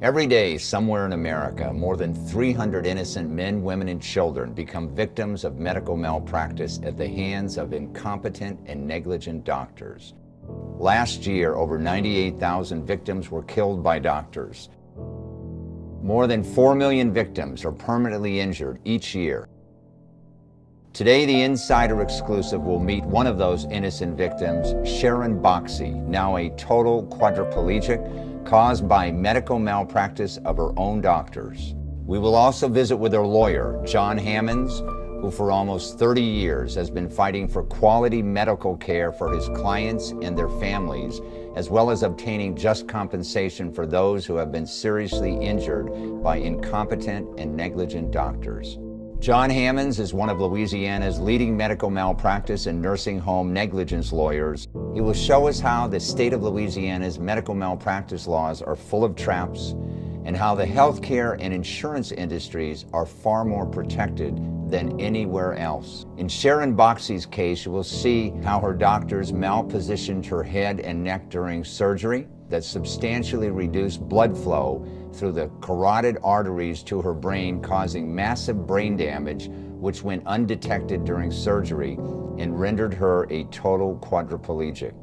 Every day, somewhere in America, more than 300 innocent men, women, and children become victims of medical malpractice at the hands of incompetent and negligent doctors. Last year, over 98,000 victims were killed by doctors. More than 4 million victims are permanently injured each year. Today, the Insider Exclusive will meet one of those innocent victims, Sharon Boxie, now a total quadriplegic, caused by medical malpractice of her own doctors. We will also visit with her lawyer, John Hammons, who for almost 30 years has been fighting for quality medical care for his clients and their families, as well as obtaining just compensation for those who have been seriously injured by incompetent and negligent doctors. John Hammons is one of Louisiana's leading medical malpractice and nursing home negligence lawyers. He will show us how the state of Louisiana's medical malpractice laws are full of traps and how the healthcare and insurance industries are far more protected than anywhere else. In Sharon Boxie's case, you will see how her doctors malpositioned her head and neck during surgery that substantially reduced blood flow through the carotid arteries to her brain, causing massive brain damage, which went undetected during surgery and rendered her a total quadriplegic.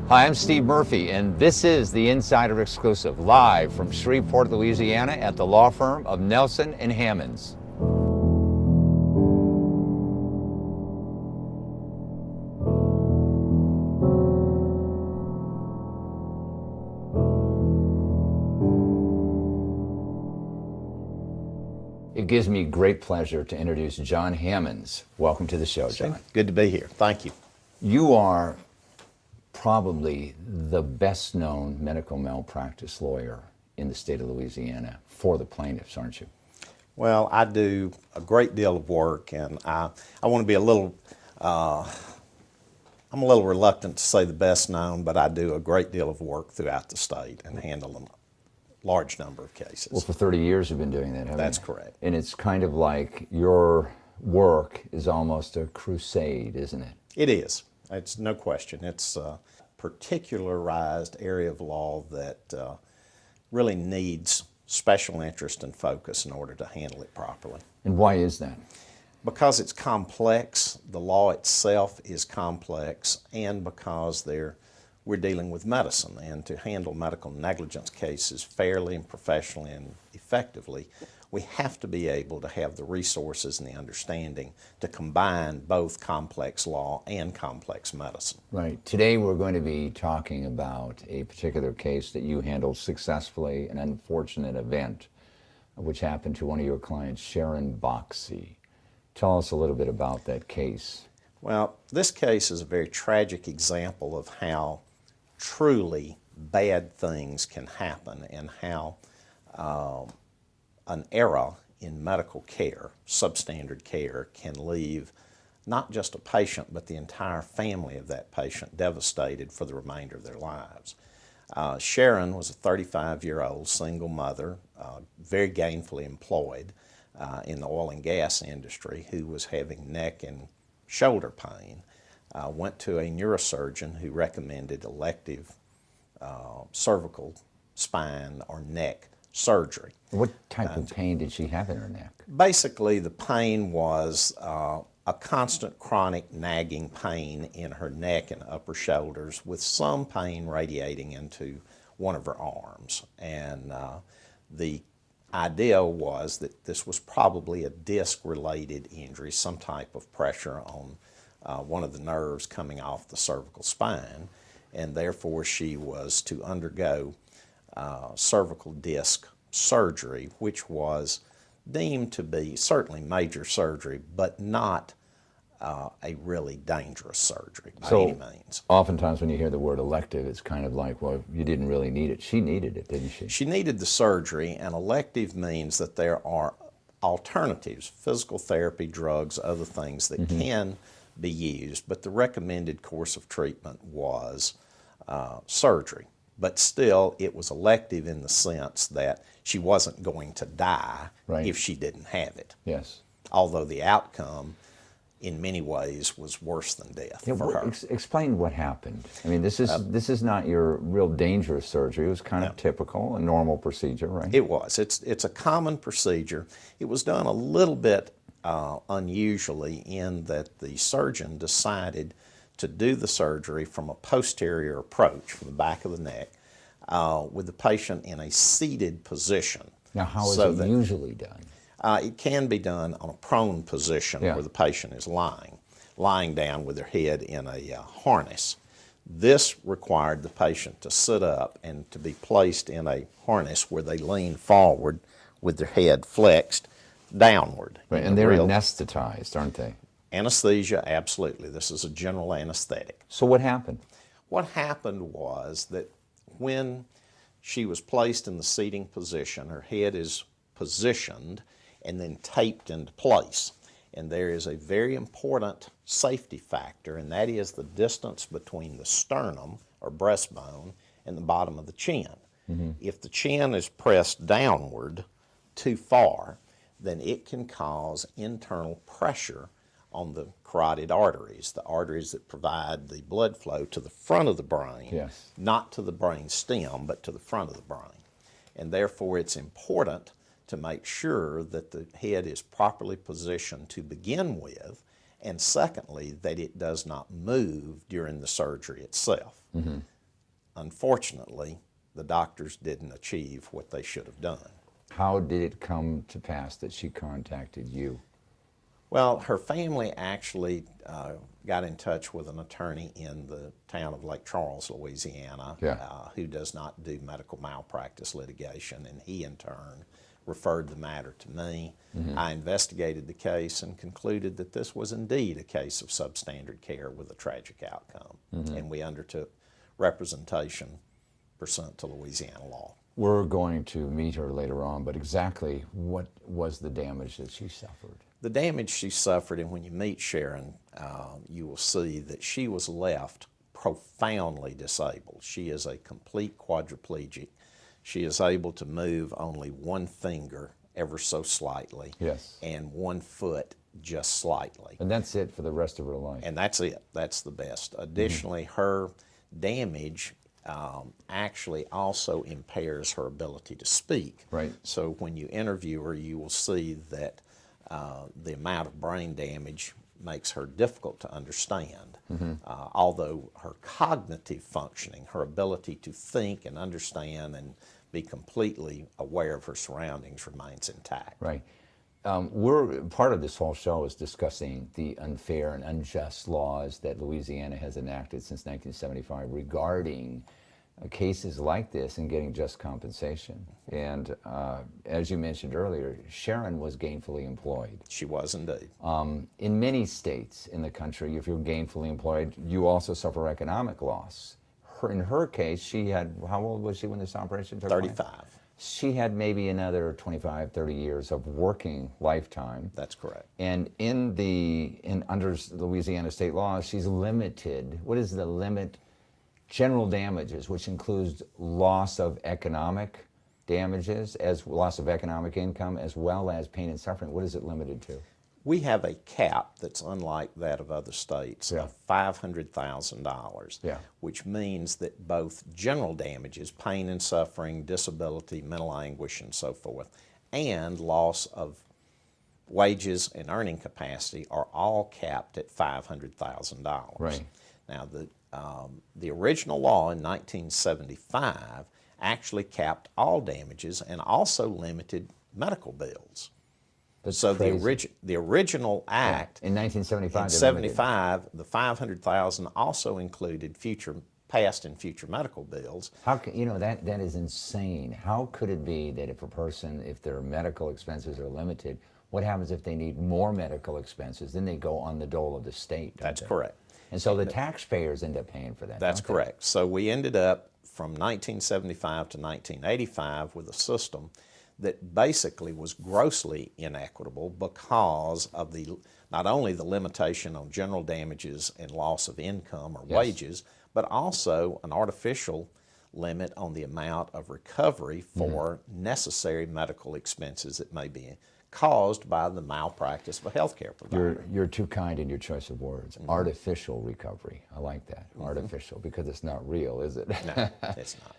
Hi, I'm Steve Murphy, and this is the Insider Exclusive, live from Shreveport, Louisiana, at the law firm of Nelson and Hammons. It gives me great pleasure to introduce John Hammons. Welcome to the show, John. Good to be here. Thank you. You are probably the best known medical malpractice lawyer in the state of Louisiana for the plaintiffs, aren't you? Well, I do a great deal of work, and I want to be a little, I'm a little reluctant to say the best known, but I do a great deal of work throughout the state and handle a large number of cases. Well, for 30 years you've been doing that, haven't you? That's correct. And it's kind of like your work is almost a crusade, isn't it? It is. It's no question. It's a particularized area of law that really needs special interest and focus in order to handle it properly. And why is that? Because it's complex, the law itself is complex, and because we're dealing with medicine, and to handle medical negligence cases fairly and professionally and effectively, we have to be able to have the resources and the understanding to combine both complex law and complex medicine. Right. Today we're going to be talking about a particular case that you handled successfully, an unfortunate event which happened to one of your clients, Sharon Boxie. Tell us a little bit about that case. Well, this case is a very tragic example of how truly bad things can happen and how an error in medical care, substandard care, can leave not just a patient but the entire family of that patient devastated for the remainder of their lives. Sharon was a 35-year-old single mother, very gainfully employed in the oil and gas industry, who was having neck and shoulder pain. Went to a neurosurgeon who recommended elective cervical, spine, or neck surgery. What type of pain did she have in her neck? Basically, the pain was a constant chronic nagging pain in her neck and upper shoulders, with some pain radiating into one of her arms. And the idea was that this was probably a disc-related injury, some type of pressure on one of the nerves coming off the cervical spine, and therefore she was to undergo cervical disc surgery, which was deemed to be certainly major surgery, but not a really dangerous surgery by any means. Oftentimes when you hear the word elective, it's kind of like, well, you didn't really need it. She needed it, didn't she? She needed the surgery, and elective means that there are alternatives, physical therapy, drugs, other things that can be used, but the recommended course of treatment was surgery. But still, it was elective in the sense that she wasn't going to die if she didn't have it. Yes. Although the outcome in many ways was worse than death Yeah, for her. Explain what happened. I mean, this is not your real dangerous surgery. It was kind of typical, a normal procedure, right? It was. It's a common procedure. It was done a little bit unusually in that the surgeon decided to do the surgery from a posterior approach, from the back of the neck, with the patient in a seated position. Now, how is it usually done? It can be done on a prone position where the patient is lying down with their head in a harness. This required the patient to sit up and to be placed in a harness where they lean forward with their head flexed downward. Right, and they're anesthetized, aren't they? Anesthesia, absolutely. This is a general anesthetic. So what happened? What happened was that when she was placed in the seating position, her head is positioned and then taped into place. And there is a very important safety factor, and that is the distance between the sternum or breastbone and the bottom of the chin. Mm-hmm. If the chin is pressed downward too far, then it can cause internal pressure on the carotid arteries, the arteries that provide the blood flow to the front of the brain, not to the brain stem, but to the front of the brain. And therefore it's important to make sure that the head is properly positioned to begin with, and secondly, that it does not move during the surgery itself. Mm-hmm. Unfortunately, the doctors didn't achieve what they should have done. How did it come to pass that she contacted you? Well, her family actually got in touch with an attorney in the town of Lake Charles, Louisiana, who does not do medical malpractice litigation, and he in turn referred the matter to me. Mm-hmm. I investigated the case and concluded that this was indeed a case of substandard care with a tragic outcome, mm-hmm. and we undertook representation pursuant to Louisiana law. We're going to meet her later on, but exactly what was the damage that she suffered? The damage she suffered, and when you meet Sharon, you will see that she was left profoundly disabled. She is a complete quadriplegic. She is able to move only one finger ever so slightly, and one foot just slightly. And that's it for the rest of her life. And that's it. That's the best. Additionally, her damage actually also impairs her ability to speak. Right. So when you interview her, you will see that the amount of brain damage makes her difficult to understand. Mm-hmm. Although her cognitive functioning, her ability to think and understand and be completely aware of her surroundings remains intact. Right. We're part of this whole show is discussing the unfair and unjust laws that Louisiana has enacted since 1975 regarding cases like this and getting just compensation. And as you mentioned earlier, Sharon was gainfully employed. She was indeed. In many states in the country, if you're gainfully employed, you also suffer economic loss. In her case, she had, how old was she when this operation took place? 35. She had maybe another 25, 30 years of working lifetime. That's correct. And under Louisiana state law, she's limited. What is the limit? General damages, which includes loss of economic damages, as loss of economic income, as well as pain and suffering. What is it limited to? We have a cap that's unlike that of other states of $500,000, which means that both general damages, pain and suffering, disability, mental anguish, and so forth, and loss of wages and earning capacity are all capped at $500,000. Right. Now, the original law in 1975 actually capped all damages and also limited medical bills. So the original act in 1975, in 75, the $500,000 also included past and future medical bills. How can, that is insane. How could it be that if their medical expenses are limited, what happens if they need more medical expenses? Then they go on the dole of the state. That's correct. And so the taxpayers end up paying for that. That's correct. So we ended up from 1975 to 1985 with a system that basically was grossly inequitable because of not only the limitation on general damages and loss of income or wages, but also an artificial limit on the amount of recovery for necessary medical expenses that may be caused by the malpractice of a healthcare provider. You're too kind in your choice of words. Artificial recovery. I like that. Artificial, because it's not real, is it? No, it's not.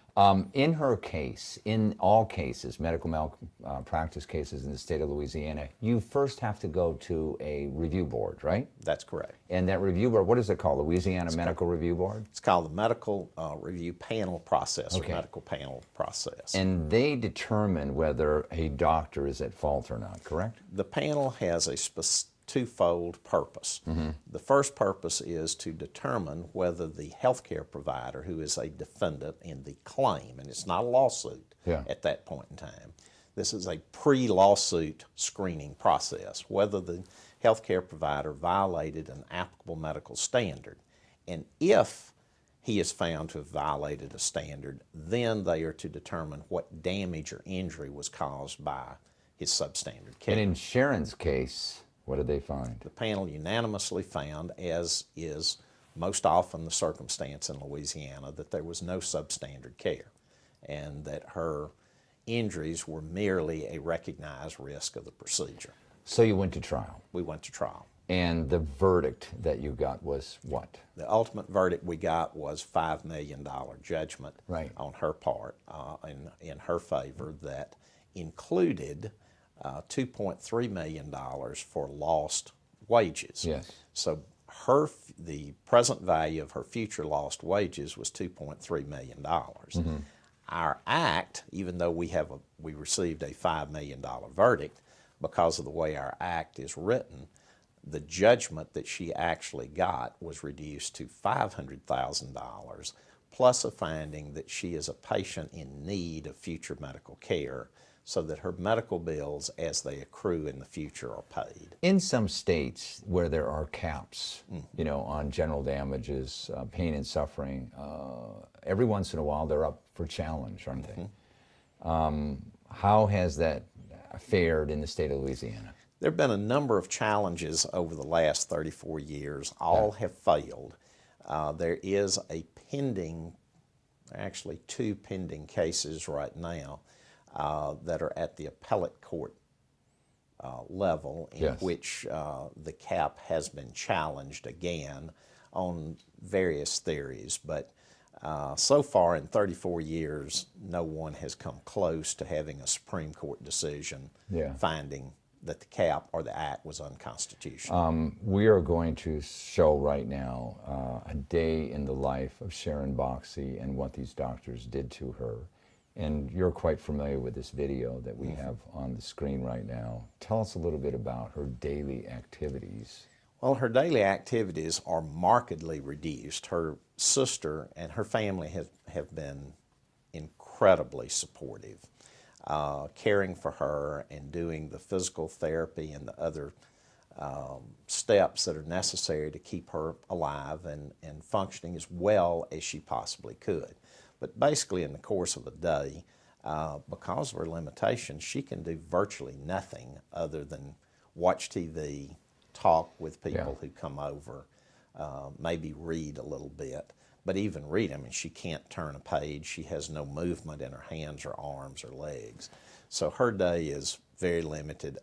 In her case, in all cases, medical malpractice cases in the state of Louisiana, you first have to go to a review board, right? That's correct. And that review board, what is it called? Louisiana Medical Review Board? It's called the Medical Review Panel Process, Okay. or Medical Panel Process. And they determine whether a doctor is at fault or not, correct? The panel has a twofold purpose. The first purpose is to determine whether the healthcare provider, who is a defendant in the claim, and it's not a lawsuit at that point in time, this is a pre-lawsuit screening process, whether the healthcare provider violated an applicable medical standard. And if he is found to have violated a standard, then they are to determine what damage or injury was caused by his substandard care. And in Sharon's case, what did they find? The panel unanimously found, as is most often the circumstance in Louisiana, that there was no substandard care and that her injuries were merely a recognized risk of the procedure. So you went to trial. We went to trial. And the verdict that you got was what? The ultimate verdict we got was $5 million judgment on her part, in her favor, that included $2.3 million for lost wages. Yes. So the present value of her future lost wages was $2.3 million. Our act, even though we received a $5 million verdict, because of the way our act is written, the judgment that she actually got was reduced to $500,000, plus a finding that she is a patient in need of future medical care, so that her medical bills, as they accrue in the future, are paid. In some states where there are caps, you know, on general damages, pain and suffering, every once in a while they're up for challenge, aren't they? How has that fared in the state of Louisiana? There have been a number of challenges over the last 34 years. All have failed. There is actually two pending cases right now that are at the appellate court level, in which the cap has been challenged again on various theories. But so far in 34 years, no one has come close to having a Supreme Court decision finding that the cap or the act was unconstitutional. We are going to show right now a day in the life of Sharon Boxie and what these doctors did to her. And you're quite familiar with this video that we have on the screen right now. Tell us a little bit about her daily activities. Well, her daily activities are markedly reduced. Her sister and her family have been incredibly supportive, caring for her and doing the physical therapy and the other steps that are necessary to keep her alive and functioning as well as she possibly could. But basically in the course of a day, because of her limitations, she can do virtually nothing other than watch TV, talk with people who come over, maybe read a little bit. But even read, I mean, she can't turn a page. She has no movement in her hands or arms or legs. So her day is very limited.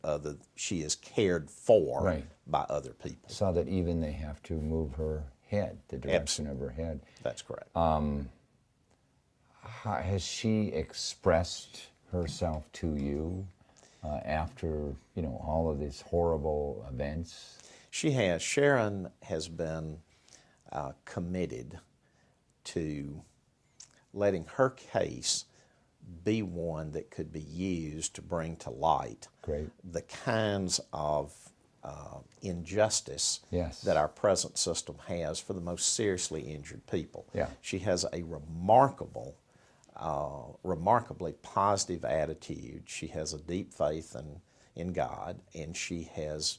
She is cared for by other people. Saw that even they have to move her head, the direction of her head. That's correct. Has she expressed herself to you after, you know, all of these horrible events? She has. Sharon has been committed to letting her case be one that could be used to bring to light the kinds of injustice that our present system has for the most seriously injured people. She has a remarkably positive attitude. She has a deep faith in God, and she has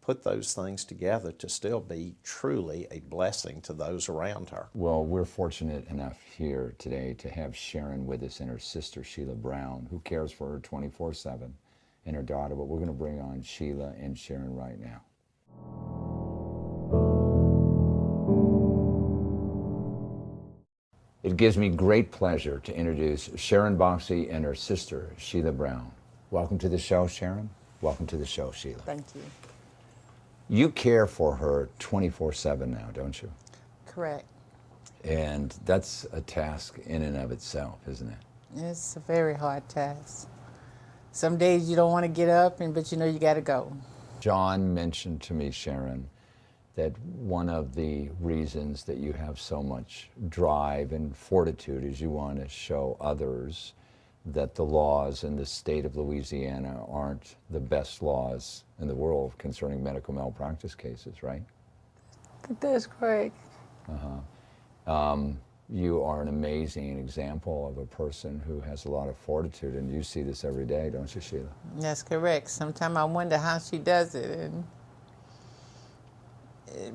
put those things together to still be truly a blessing to those around her. Well, we're fortunate enough here today to have Sharon with us and her sister, Sheila Brown, who cares for her 24/7, and her daughter. But we're going to bring on Sheila and Sharon right now. It gives me great pleasure to introduce Sharon Boxie and her sister, Sheila Brown. Welcome to the show, Sharon. Welcome to the show, Sheila. Thank you. You care for her 24/7 now, don't you? Correct. And that's a task in and of itself, isn't it? It's a very hard task. Some days you don't want to get up, but you know you got to go. John mentioned to me, Sharon, that one of the reasons that you have so much drive and fortitude is you want to show others that the laws in the state of Louisiana aren't the best laws in the world concerning medical malpractice cases, right? That's correct. You are an amazing example of a person who has a lot of fortitude, and you see this every day, don't you, Sheila? That's correct. Sometimes I wonder how she does it,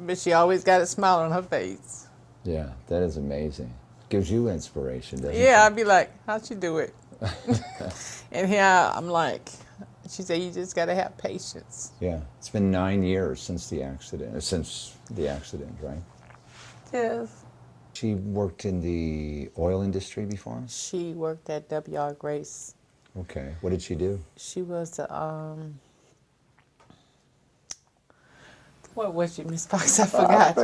but she always got a smile on her face. Yeah, that is amazing. Gives you inspiration, doesn't it? Yeah, I'd be like, how'd she do it? And here I'm like, she said, you just got to have patience. Yeah, it's been 9 years since the accident, right? Yes. She worked in the oil industry before? She worked at W.R. Grace. Okay. What did she do? She was what was she, Miss Fox? I forgot.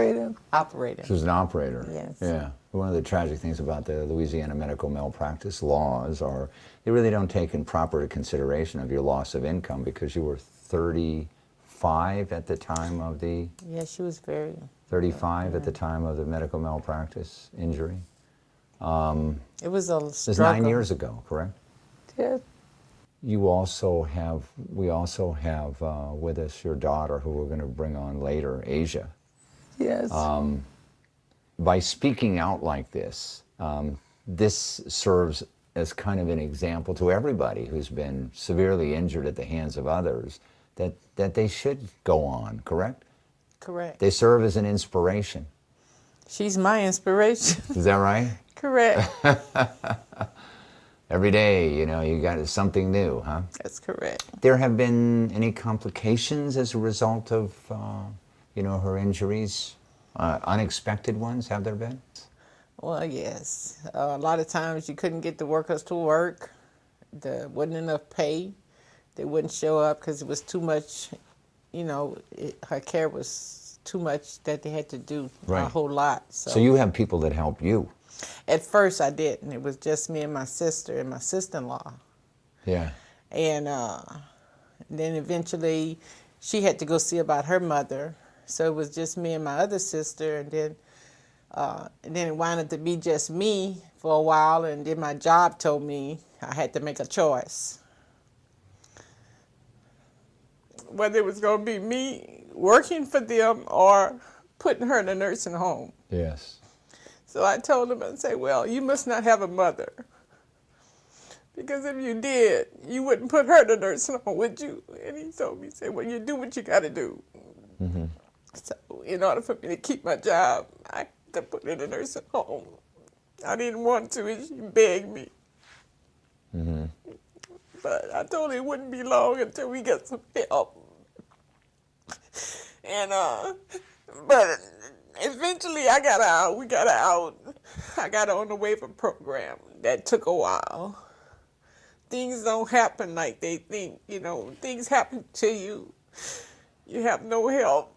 Operator. She was an operator. Yes. Yeah. One of the tragic things about the Louisiana medical malpractice laws are they really don't take in proper consideration of your loss of income because you were 35 at the time of the... Yeah, she was very... 35 at the time of the medical malpractice injury. It was a struggle. This is 9 years ago, correct? Yeah. We also have with us your daughter, who we're going to bring on later, Asia. Yes. By speaking out like this, this serves as kind of an example to everybody who's been severely injured at the hands of others that they should go on, correct? Correct. They serve as an inspiration. She's my inspiration. Is that right? Correct. Every day, you got something new, huh? That's correct. There have been any complications as a result of, her injuries? Unexpected ones, have there been? Well, yes. A lot of times you couldn't get the workers to work. There wasn't enough pay. They wouldn't show up because it was too much, her care was too much that they had to do Right. a whole lot. So you have people that help you. At first I didn't. It was just me and my sister and my sister-in-law. Yeah. And then eventually she had to go see about her mother. So it was just me and my other sister. And then it wound up to be just me for a while. And then my job told me I had to make a choice. Whether it was going to be me working for them or putting her in a nursing home. Yes. So I told him, I said, well, you must not have a mother. Because if you did, you wouldn't put her in a nursing home, would you? And he told me, he said, well, you do what you got to do. Mm-hmm. So in order for me to keep my job, I had to put her in a nursing home. I didn't want to, and she begged me. Mm-hmm. But I told her it wouldn't be long until we got some help. And, but eventually I got out. We got out. I got on the waiver program. That took a while. Things don't happen like they think, Things happen to you. You have no help.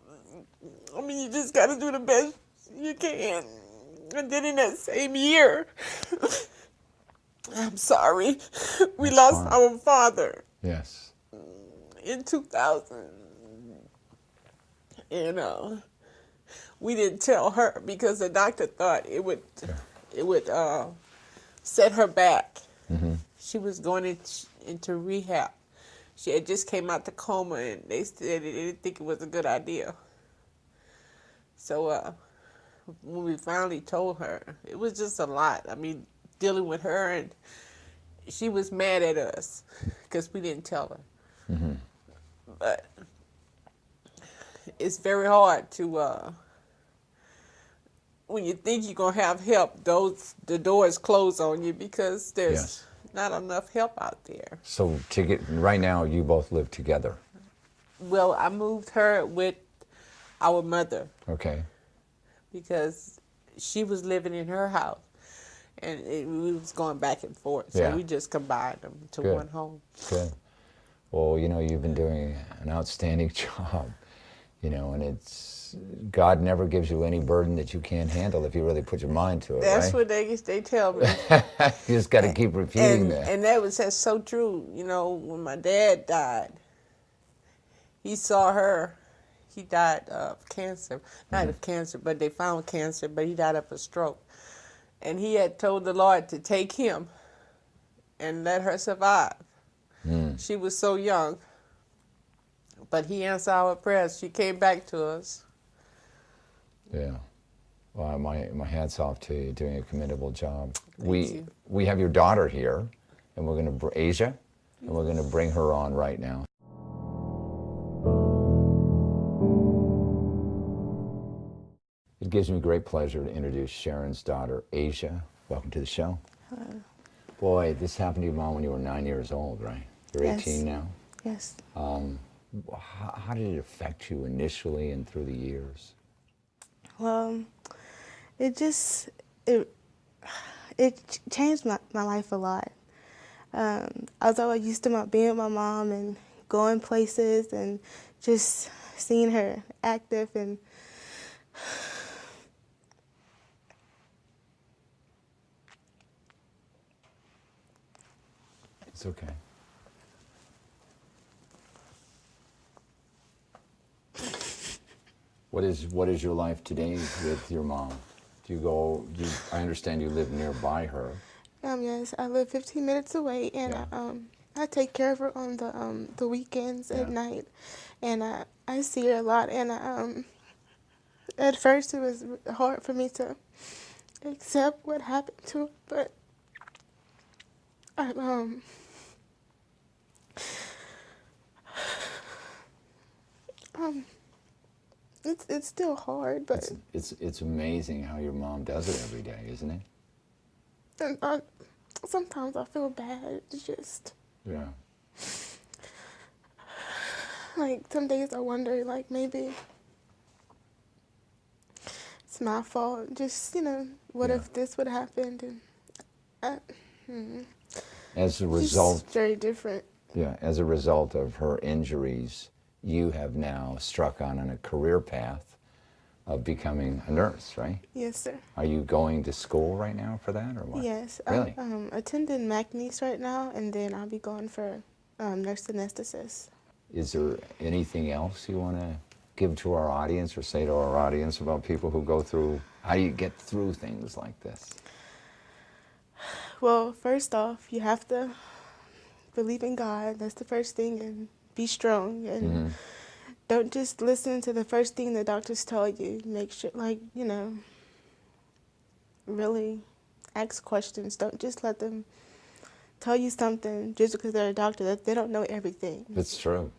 I mean, you just got to do the best you can. And then in that same year, I'm sorry, we lost our father. Yes. In 2000. And we didn't tell her because the doctor thought it would set her back. Mm-hmm. She was going into rehab. She had just came out the coma, and they said they didn't think it was a good idea. So when we finally told her, it was just a lot. I mean, dealing with her, and she was mad at us because we didn't tell her. Mm-hmm. But it's very hard to, when you think you're going to have help, the doors close on you because there's not enough help out there. So right now, you both live together. Well, I moved her with our mother. Okay. Because she was living in her house, and we was going back and forth. So we just combined them to one home. Good. Well, you know, you've been doing an outstanding job, you know, and it's, God never gives you any burden that you can't handle if you really put your mind to it, That's right? what they tell me. You just got to keep repeating that. And that's so true. You know, when my dad died, he saw her. He died of cancer. Not of cancer, but they found cancer, but he died of a stroke. And he had told the Lord to take him and let her survive. She was so young. But he answered our prayers. She came back to us. Yeah. Well, my hat's off to you, doing a commendable job. you. We have your daughter here, and we're going to, Asia, and we're going to bring her on right now. It gives me great pleasure to introduce Sharon's daughter, Asia. Welcome to the show. Hello. Boy, this happened to your mom when you were 9 years old, right? You're Yes. 18 now. Yes. How did it affect you initially and through the years? Well, it just it changed my life a lot. I was always used to being with my mom and going places and just seeing her active and It's okay. What is your life today with your mom? I understand you live nearby her. yes, I live 15 minutes away, and Yeah. I take care of her on the weekends at Yeah. night, and I see her a lot. And at first it was hard for me to accept what happened to her, but I it's still hard, but It's amazing how your mom does it every day, isn't it? and sometimes I feel bad. It's just Yeah. like some days I wonder, like maybe it's my fault. Just what Yeah. if this would have happened? And As a it's result, very different. yeah, as a result of her injuries, you have now struck on a career path of becoming a nurse, right? Yes, sir. Are you going to school right now for that, or what? Yes, Really? I'm attending McNeese right now, and then I'll be going for nurse anesthetist. Is there anything else you want to give to our audience or say to our audience about people who go through, how do you get through things like this? Well, first off, you have to believe in God. That's the first thing, and be strong. And don't just listen to the first thing the doctors tell you. Make sure, really ask questions. Don't just let them tell you something just because they're a doctor. That they don't know everything. It's true.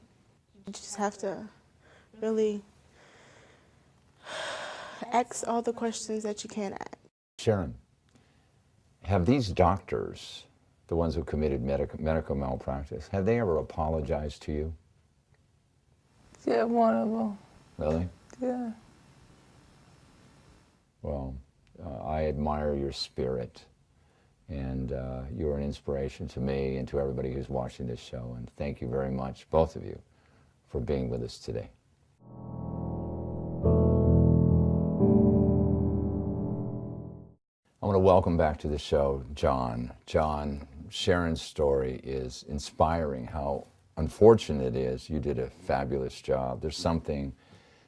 You just have to really ask all the questions that you can ask. Sharon, have these doctors, the ones who committed medical malpractice, have they ever apologized to you? Yeah, one of them. Really? Yeah. Well, I admire your spirit, and you're an inspiration to me and to everybody who's watching this show. And thank you very much, both of you, for being with us today. I want to welcome back to the show John. John, Sharon's story is inspiring. How unfortunate it is. You did a fabulous job. There's something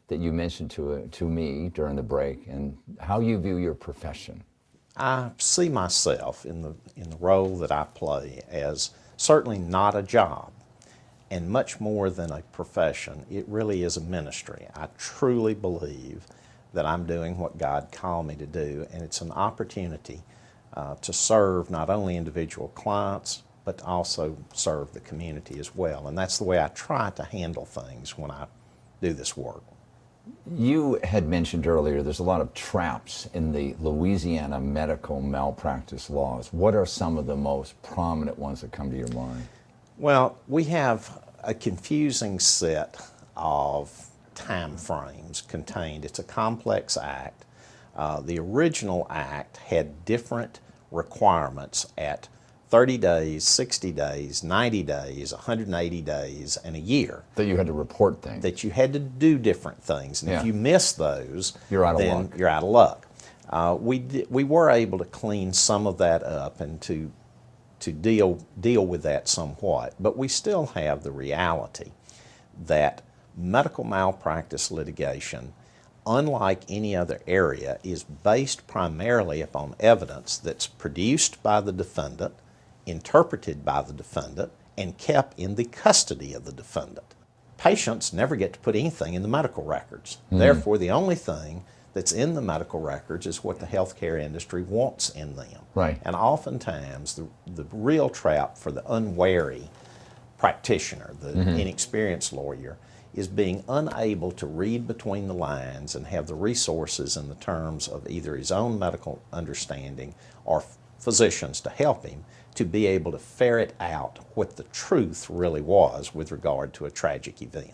that you mentioned to me during the break, and how you view your profession. I see myself in the role that I play as certainly not a job, and much more than a profession. It really is a ministry. I truly believe that I'm doing what God called me to do, and it's an opportunity to serve not only individual clients, but also serve the community as well. And that's the way I try to handle things when I do this work. You had mentioned earlier there's a lot of traps in the Louisiana medical malpractice laws. What are some of the most prominent ones that come to your mind? Well, we have a confusing set of time frames contained. It's a complex act. The original act had different requirements at 30 days, 60 days, 90 days, 180 days, and a year. That you had to report things. That you had to do different things. And Yeah. if you miss those, You're out of then luck. you're out of luck. We were able to clean some of that up and to deal with that somewhat, but we still have the reality that medical malpractice litigation, unlike any other area, is based primarily upon evidence that's produced by the defendant, interpreted by the defendant, and kept in the custody of the defendant. Patients never get to put anything in the medical records. Therefore, the only thing that's in the medical records is what the healthcare industry wants in them. Right. And oftentimes, the real trap for the unwary practitioner, the inexperienced lawyer, is being unable to read between the lines and have the resources in the terms of either his own medical understanding or physicians to help him to be able to ferret out what the truth really was with regard to a tragic event.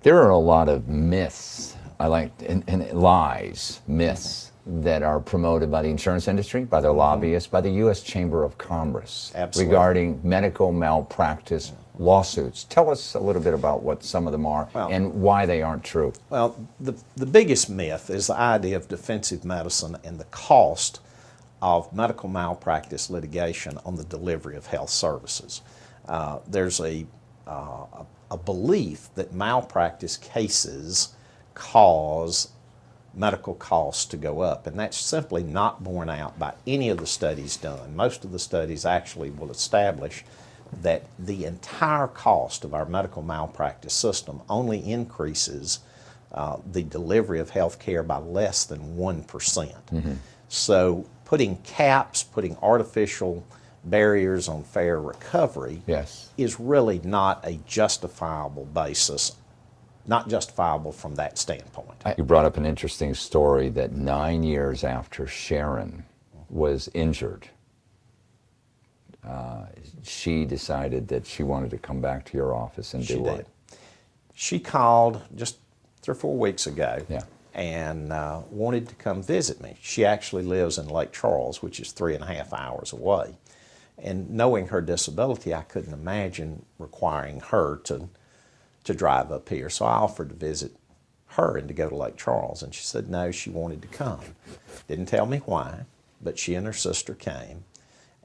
There are a lot of myths, and lies, myths, that are promoted by the insurance industry, by their lobbyists, by the U.S. Chamber of Commerce. Absolutely. Regarding medical malpractice lawsuits. Tell us a little bit about what some of them are and why they aren't true. Well, the biggest myth is the idea of defensive medicine and the cost of medical malpractice litigation on the delivery of health services. There's a belief that malpractice cases cause medical costs to go up, and that's simply not borne out by any of the studies done. Most of the studies actually will establish that the entire cost of our medical malpractice system only increases the delivery of health care by less than 1%. So putting caps, putting artificial barriers on fair recovery is really not a justifiable basis, not justifiable from that standpoint. You brought up an interesting story that 9 years after Sharon was injured, she decided that she wanted to come back to your office and do what? She called just 3 or 4 weeks ago and wanted to come visit me. She actually lives in Lake Charles, which is 3.5 hours away. And knowing her disability, I couldn't imagine requiring her to drive up here. So I offered to visit her and to go to Lake Charles. And she said no, she wanted to come. Didn't tell me why, but she and her sister came.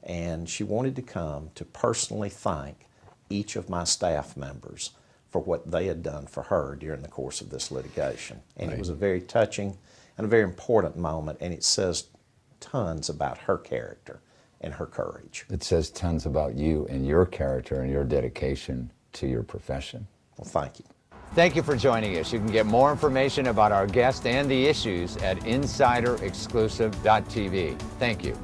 And she wanted to come to personally thank each of my staff members for what they had done for her during the course of this litigation. And it was a very touching and a very important moment, and it says tons about her character and her courage. It says tons about you and your character and your dedication to your profession. Well, thank you. Thank you for joining us. You can get more information about our guest and the issues at insiderexclusive.tv. Thank you.